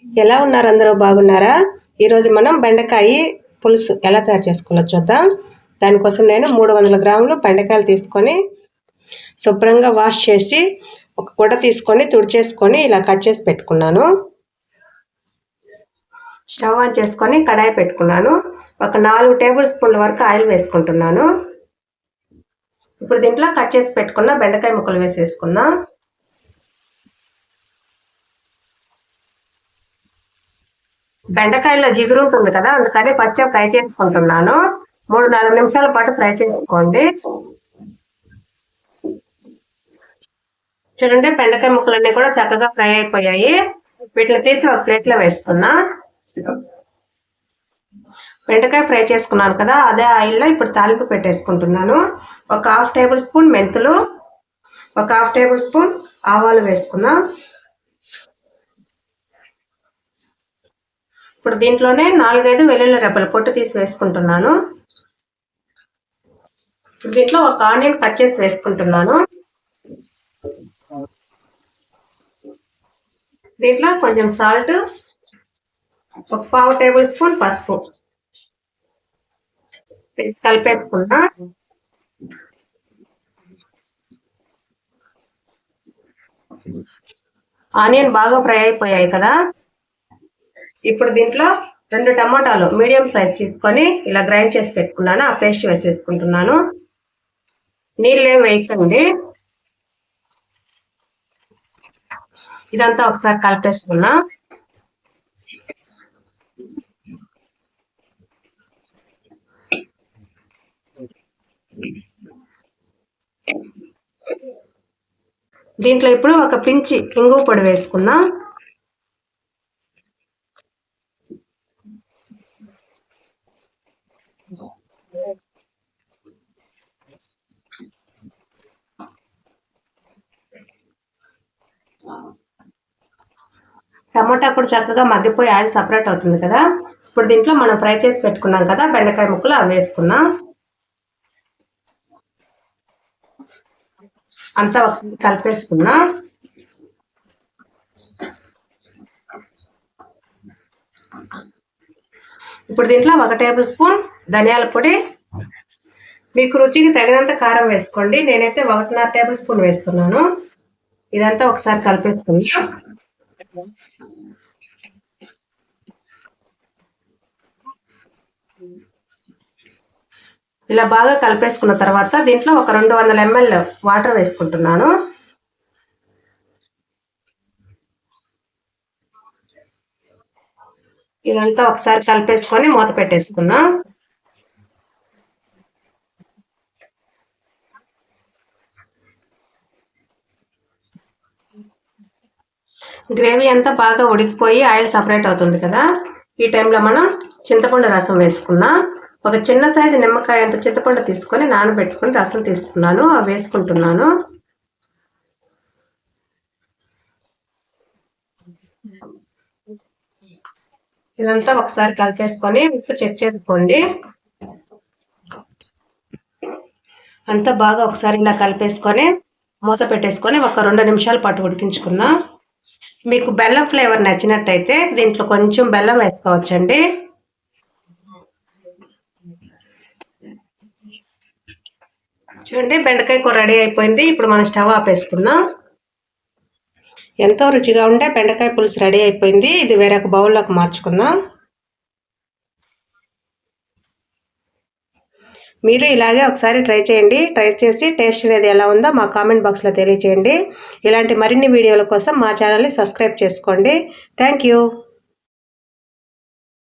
ఎలా ఉన్నారు? అందరూ బాగున్నారా? ఈరోజు మనం బెండకాయ పులుసు ఎలా తయారు చేసుకోవాలో చూద్దాం. దానికోసం నేను 300 గ్రాములు బెండకాయలు తీసుకొని శుభ్రంగా వాష్ చేసి ఒక గుడ్డ తీసుకొని తుడిచేసుకొని ఇలా కట్ చేసి పెట్టుకున్నాను. స్టవ్ ఆన్ చేసుకొని కడాయి పెట్టుకున్నాను. ఒక 4 టేబుల్ స్పూన్ల వరకు ఆయిల్ వేసుకుంటున్నాను. ఇప్పుడు దీంట్లో కట్ చేసి పెట్టుకున్న బెండకాయ ముక్కలు వేసేసుకుందాం. బెండకాయలో జిగురు ఉంటుంది కదా, అందుకని పచ్చిగా ఫ్రై చేసుకుంటున్నాను. 3-4 నిమిషాల పాటు ఫ్రై చేసుకోండి. చూడండి, బెండకాయ ముక్కలన్నీ కూడా చక్కగా ఫ్రై అయిపోయాయి. వీటిని తీసి ఒక ప్లేట్లో వేసుకున్నా. బెండకాయ ఫ్రై చేసుకున్నాను కదా, అదే ఆయిల్లో ఇప్పుడు తాలింపు పెట్టేసుకుంటున్నాను. ఒక 1/2 టేబుల్ స్పూన్ మెంతులు, ఒక 1/2 టేబుల్ స్పూన్ ఆవాలు వేసుకున్నా. ఇప్పుడు దీంట్లోనే 4-5 వెల్లుల్లి రెబ్బలు పొట్టు తీసి వేసుకుంటున్నాను. దీంట్లో ఒక ఆనియన్ కట్ చేసి వేసుకుంటున్నాను. దీంట్లో కొంచెం సాల్ట్, ఒక 1/2 టేబుల్ స్పూన్ పసుపు కలిపేసుకున్నా. ఆనియన్ బాగా ఫ్రై అయిపోయాయి కదా, ఇప్పుడు దీంట్లో 2 టమాటాలు మీడియం సైజ్ తీసుకొని ఇలా గ్రైండ్ చేసి పెట్టుకున్నాను. ఆ పేస్ట్ వేసేసుకుంటున్నాను. నీళ్ళు ఏమి వేయకండి. ఇదంతా ఒకసారి కలిపేసుకున్నా. దీంట్లో ఇప్పుడు ఒక పించి ఇంగువ పొడి వేసుకుందాం. టమాటా కూడా చక్కగా మగ్గిపోయి ఆయిల్ సపరేట్ అవుతుంది కదా, ఇప్పుడు దీంట్లో మనం ఫ్రై చేసి పెట్టుకున్నాం కదా బెండకాయ ముక్కలు, అవి వేసుకున్నాం. అంతా ఒకసారి కలిపేసుకున్నా. ఇప్పుడు దీంట్లో 1 టేబుల్ స్పూన్ ధనియాల పొడి, మీకు రుచికి తగినంత కారం వేసుకోండి. నేనైతే 1.5 టేబుల్ స్పూన్ వేస్తున్నాను. ఇదంతా ఒకసారి కలిపేసుకున్నా. ఇలా బాగా కలిపేసుకున్న తర్వాత దీంట్లో ఒక 200 ml వాటర్ వేసుకుంటున్నాను. ఇదంతా ఒకసారి కలిపేసుకొని మూత పెట్టేసుకున్నాం. గ్రేవీ అంతా బాగా ఉడికిపోయి ఆయిల్ సపరేట్ అవుతుంది కదా, ఈ టైంలో మనం చింతపండు రసం వేసుకున్నాం. ఒక చిన్న సైజు నిమ్మకాయ అంత చింతపండు తీసుకొని నానబెట్టుకొని రసం తీసుకున్నాను, అవి వేసుకుంటున్నాను. ఇదంతా ఒకసారి కలిపేసుకొని ఉప్పు చెక్ చేసుకోండి. అంతా బాగా ఒకసారి ఇలా కలిపేసుకొని మూత పెట్టేసుకొని ఒక 2 నిమిషాల పాటు ఉడికించుకుందాం. మీకు బెల్లం ఫ్లేవర్ నచ్చినట్టయితే దీంట్లో కొంచెం బెల్లం వేసుకోవచ్చండి. చూడండి, బెండకాయ కూర రెడీ అయిపోయింది. ఇప్పుడు మనం స్టవ్ ఆపేసుకుందాం. ఎంతో రుచిగా ఉండే బెండకాయ పులుసు రెడీ అయిపోయింది. ఇది వేరొక బౌల్లోకి మార్చుకుందాం. మీరు ఇలాగే ఒకసారి ట్రై చేయండి. ట్రై చేసి టేస్ట్ అనేది ఎలా ఉందో మా కామెంట్ బాక్స్లో తెలియచేయండి. ఇలాంటి మరిన్ని వీడియోల కోసం మా ఛానల్ని సబ్స్క్రైబ్ చేసుకోండి. Thank you.